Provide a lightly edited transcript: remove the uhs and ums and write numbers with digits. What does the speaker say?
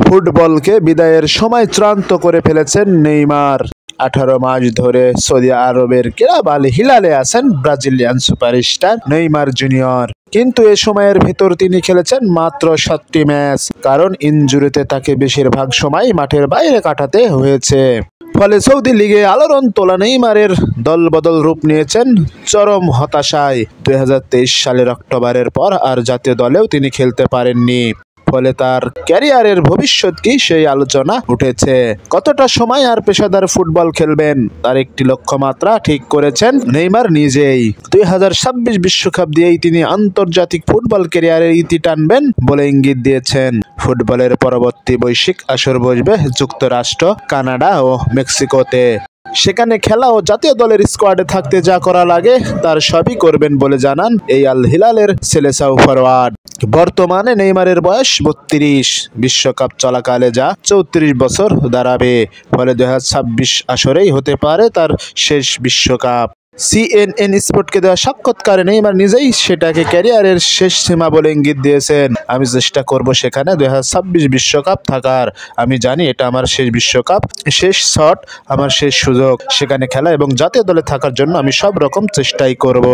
ফুটবলকে বিদায়ের সময় চূড়ান্ত করে ফেলেছেন নেইমার। 18 মাস ধরে সৌদি আরবের ক্লাব আল হিলালে আছেন ব্রাজিলিয়ান সুপারস্টার নেইমার জুনিয়র। কিন্তু এ সময়ের ভেতর তিনি খেলেছেন মাত্র 7টি ম্যাচ, কারণ ইনজুরিতে তাকে বেশিরভাগ সময় মাঠের বাইরে কাটাতে হয়েছে। ফলে সৌদি লিগে আলোড়ন তোলা নেইমারের দলবদল রূপ নিয়েছেন চরম হতাশায়। 2023 সালের অক্টোবরের পর আর জাতীয় দলেও তিনি খেলতে পারেননি। ফলে তার ক্যারিয়ারের ভবিষ্যৎ কি সেই আলোচনা উঠেছে। কতটা সময় আর পেশাদার ফুটবল খেলবেন তার একটি লক্ষ্যমাত্রা ঠিক করেছেন নেইমার নিজেই। 2026 বিশ্বকাপ দিয়েই তিনি আন্তর্জাতিক ফুটবল ক্যারিয়ারের ইতি টানবেন বলে ইঙ্গিত দিয়েছেন। ফুটবলের পরবর্তী বৈশ্বিক আসর বসবে যুক্তরাষ্ট্র, কানাডা ও মেক্সিকোতে। সেখানে খেলা ও জাতীয় দলের স্কোয়াডে থাকতে যা করা লাগে তার সবই করবেন বলে জানান এই আল হিলালের সেলেসাও ফরওয়ার্ড। বর্তমানে নেইমারের বয়স 32, বিশ্বকাপ চলাকালে যা 34 বছর দাঁড়াবে। ফলে 2026 আসরেই হতে পারে তার শেষ বিশ্বকাপ। CNN স্পোর্টকে দেওয়া সাক্ষাৎকারে নেইমার নিজেই সেটাকে ক্যারিয়ারের শেষ সীমা বলে ইঙ্গিত দিয়েছেন। আমি চেষ্টা করব সেখানে 2026 বিশ্বকাপ থাকার। আমি জানি এটা আমার শেষ বিশ্বকাপ, শেষ শট, আমার শেষ সুযোগ। সেখানে খেলা এবং জাতীয় দলে থাকার জন্য আমি সব রকম চেষ্টাই করব।